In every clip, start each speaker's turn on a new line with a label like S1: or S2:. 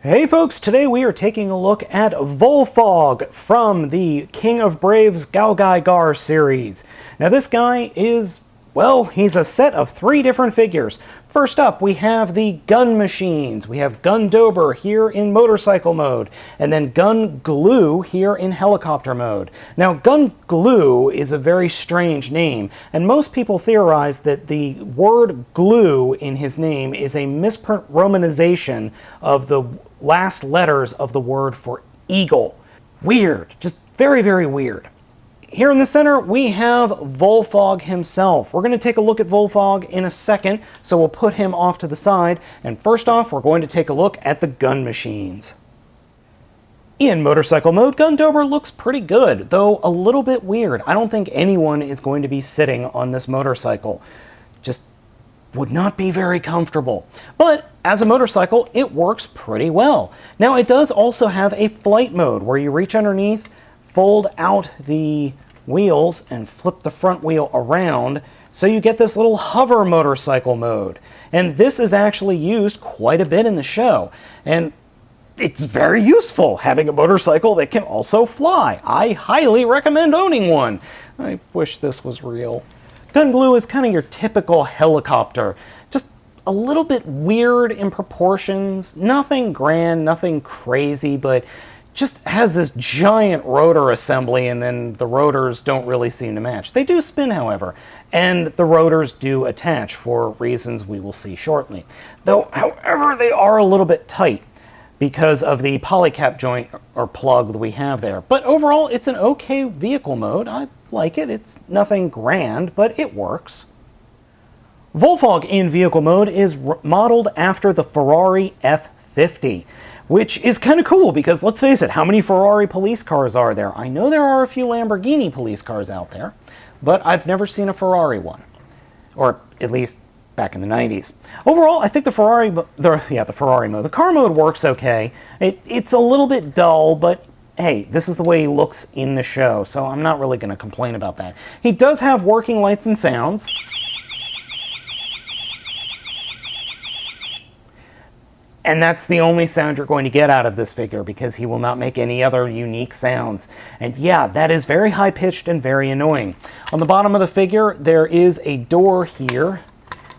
S1: Hey folks, today we are taking a look at Volfogg from the King of Braves GaoGaiGar series. Now this guy is, well, he's a set of 3 different figures. First up, we have the gun machines. We have Gun Dober here in motorcycle mode, and then Gun Glue here in helicopter mode. Now, Gun Glue is a very strange name, and most people theorize that the word glue in his name is a misprint romanization of the last letters of the word for eagle. Weird, just very, very weird. Here in the center, we have Volfogg himself. We're going to take a look at Volfogg in a second, so we'll put him off to the side. And first off, we're going to take a look at the gun machines. In motorcycle mode, Gun Dober looks pretty good, though a little bit weird. I don't think anyone is going to be sitting on this motorcycle. Just would not be very comfortable. But as a motorcycle, it works pretty well. Now, it does also have a flight mode where you reach underneath, fold out the wheels and flip the front wheel around, so you get this little hover motorcycle mode. And this is actually used quite a bit in the show. And it's very useful having a motorcycle that can also fly. I highly recommend owning one. I wish this was real. Gun Glue is kind of your typical helicopter. Just a little bit weird in proportions. Nothing grand, nothing crazy, but just has this giant rotor assembly, and then the rotors don't really seem to match. They do spin, however, and the rotors do attach for reasons we will see shortly. Though, however, they are a little bit tight because of the polycap joint or plug that we have there. But overall, it's an okay vehicle mode. I like it. It's nothing grand, but it works. Volfogg in vehicle mode is modeled after the Ferrari F50. Which is kind of cool because, let's face it, how many Ferrari police cars are there? I know there are a few Lamborghini police cars out there, but I've never seen a Ferrari one. Or at least back in the 90s. Overall, I think the Ferrari mode, the car mode works okay. It's a little bit dull, but hey, this is the way he looks in the show, so I'm not really going to complain about that. He does have working lights and sounds. And that's the only sound you're going to get out of this figure because he will not make any other unique sounds. And yeah, that is very high-pitched and very annoying. On the bottom of the figure, there is a door here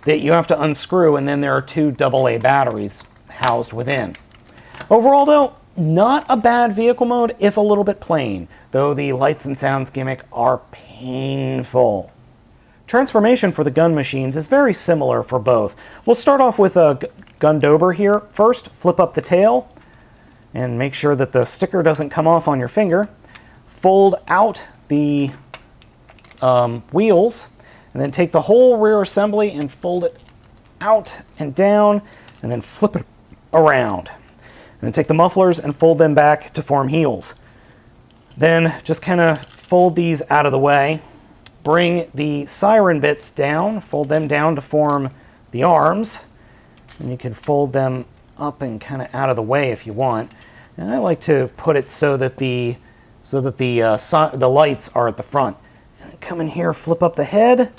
S1: that you have to unscrew, and then there are 2 AA batteries housed within. Overall, though, not a bad vehicle mode, if a little bit plain, though the lights and sounds gimmick are painful. Transformation for the gun machines is very similar for both. We'll start off with a Gun Dober here. First, flip up the tail and make sure that the sticker doesn't come off on your finger. Fold out the wheels, and then take the whole rear assembly and fold it out and down, and then flip it around. And then take the mufflers and fold them back to form heels. Then just kind of fold these out of the way. Bring the siren bits down, fold them down to form the arms. And you can fold them up and kind of out of the way if you want. And I like to put it so that the lights are at the front. And come in here, flip up the head,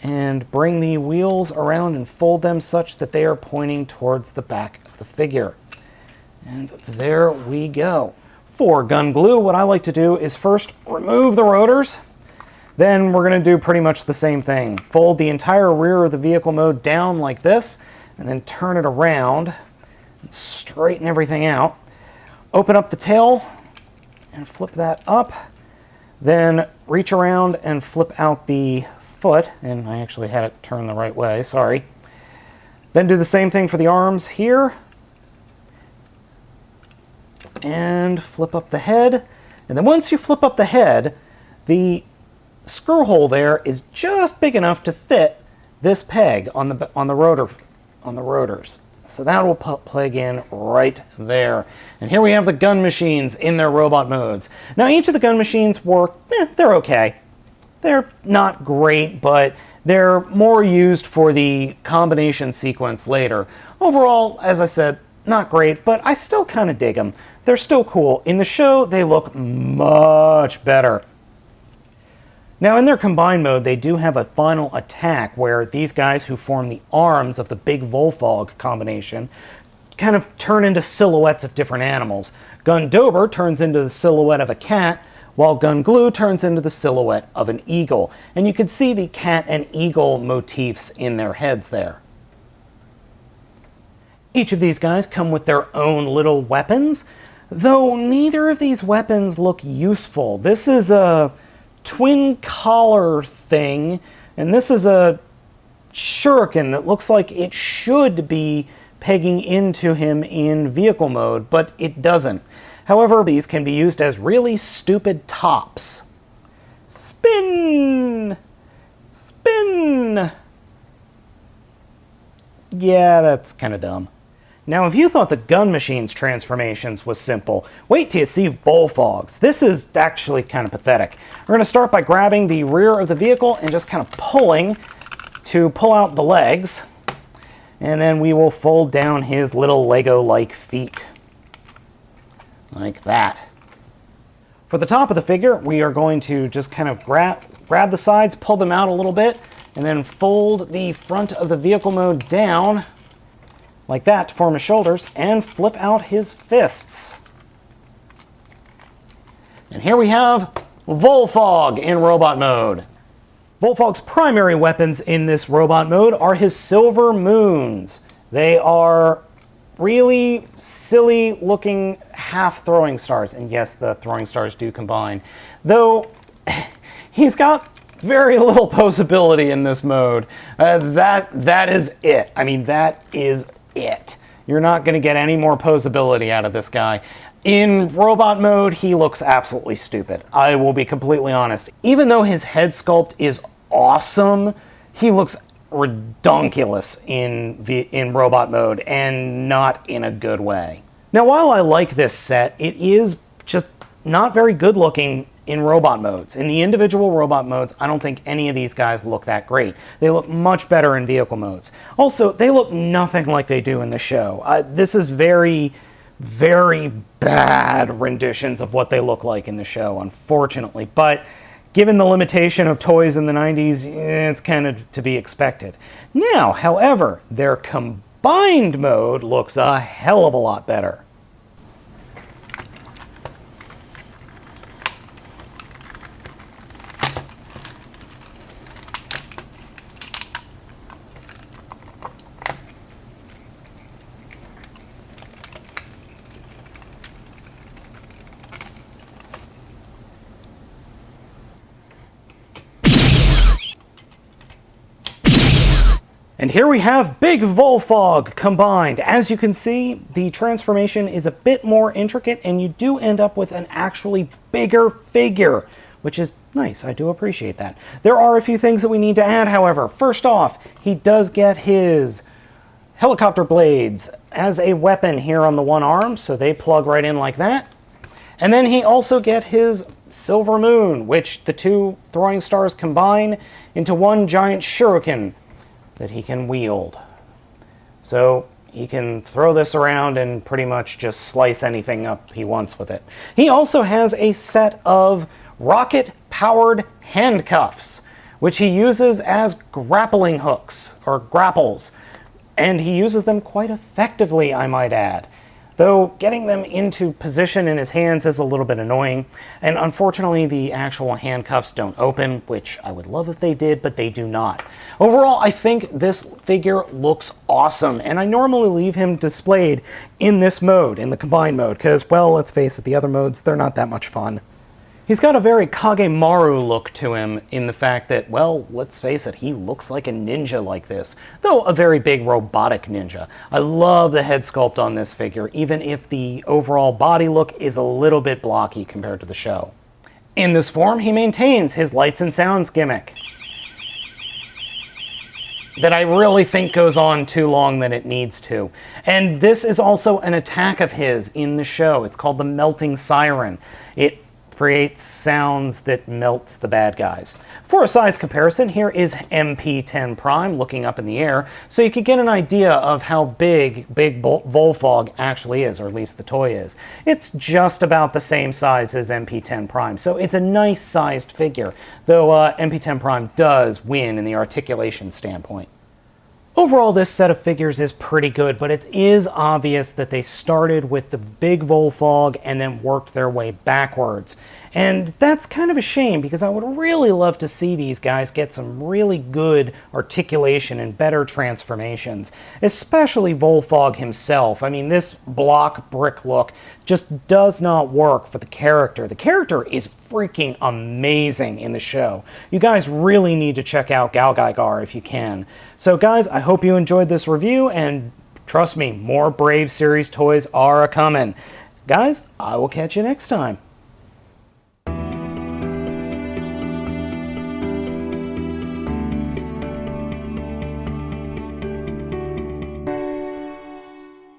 S1: and bring the wheels around and fold them such that they are pointing towards the back of the figure. And there we go. For Gun Glue, what I like to do is first remove the rotors. Then we're going to do pretty much the same thing. Fold the entire rear of the vehicle mode down like this, and then turn it around and straighten everything out. Open up the tail and flip that up. Then reach around and flip out the foot, and I actually had it turned the right way, sorry. Then do the same thing for the arms here. And flip up the head. And then once you flip up the head, the screw hole there is just big enough to fit this peg on the rotors. So that will plug in right there. And here we have the gun machines in their robot modes. Now each of the gun machines work, they're okay. They're not great, but they're more used for the combination sequence later. Overall, as I said, not great, but I still kind of dig them. They're still cool. In the show, they look much better. Now, in their combined mode, they do have a final attack where these guys who form the arms of the Big Volfogg combination kind of turn into silhouettes of different animals. Gundober turns into the silhouette of a cat, while Gunglue turns into the silhouette of an eagle. And you can see the cat and eagle motifs in their heads there. Each of these guys come with their own little weapons, though neither of these weapons look useful. This is a twin collar thing, and this is a shuriken that looks like it should be pegging into him in vehicle mode, but it doesn't. However, these can be used as really stupid tops. Spin! Spin! Yeah, that's kind of dumb. Now, if you thought the gun machine's transformations was simple, wait till you see Volfogg's. This is actually kind of pathetic. We're going to start by grabbing the rear of the vehicle and just kind of pulling to pull out the legs. And then we will fold down his little Lego-like feet. Like that. For the top of the figure, we are going to just kind of grab the sides, pull them out a little bit, and then fold the front of the vehicle mode down like that to form his shoulders, and flip out his fists. And here we have Volfogg in robot mode. Volfogg's primary weapons in this robot mode are his silver moons. They are really silly looking half throwing stars. And yes, the throwing stars do combine. Though he's got very little posability in this mode. That is it. I mean, that is it. You're not going to get any more posability out of this guy. In robot mode, he looks absolutely stupid. I will be completely honest. Even though his head sculpt is awesome, he looks redonkulous in robot mode, and not in a good way. Now, while I like this set, it is just not very good looking in robot modes. In the individual robot modes, I don't think any of these guys look that great. They look much better in vehicle modes. Also, they look nothing like they do in the show. This is very, very bad renditions of what they look like in the show, unfortunately. But given the limitation of toys in the 90s, it's kind of to be expected. Now, however, their combined mode looks a hell of a lot better. And here we have Big Volfogg combined. As you can see, the transformation is a bit more intricate, and you do end up with an actually bigger figure, which is nice. I do appreciate that. There are a few things that we need to add, however. First off, he does get his helicopter blades as a weapon here on the one arm, so they plug right in like that. And then he also gets his silver moon, which the two throwing stars combine into one giant shuriken that he can wield. So he can throw this around and pretty much just slice anything up he wants with it. He also has a set of rocket-powered handcuffs, which he uses as grappling hooks, or grapples. And he uses them quite effectively, I might add. Though getting them into position in his hands is a little bit annoying, and unfortunately the actual handcuffs don't open, which I would love if they did, but they do not. Overall, I think this figure looks awesome, and I normally leave him displayed in this mode, in the combined mode, because, well, let's face it, the other modes, they're not that much fun. He's got a very Kagemaru look to him in the fact that, well, let's face it, he looks like a ninja like this, though a very big robotic ninja. I love the head sculpt on this figure, even if the overall body look is a little bit blocky compared to the show. In this form, he maintains his lights and sounds gimmick that I really think goes on too long than it needs to. And this is also an attack of his in the show. It's called the Melting Siren. It creates sounds that melts the bad guys. For a size comparison, here is MP10 Prime looking up in the air, so you can get an idea of how big Volfogg actually is, or at least the toy is. It's just about the same size as MP10 Prime, so it's a nice sized figure, though MP10 Prime does win in the articulation standpoint. Overall, this set of figures is pretty good, but it is obvious that they started with the big Volfogg and then worked their way backwards. And that's kind of a shame, because I would really love to see these guys get some really good articulation and better transformations, especially Volfogg himself. I mean, this block brick look just does not work for the character. The character is freaking amazing in the show. You guys really need to check out GaoGaiGar if you can. So guys, I hope you enjoyed this review, and trust me, more Brave series toys are a-coming. Guys, I will catch you next time.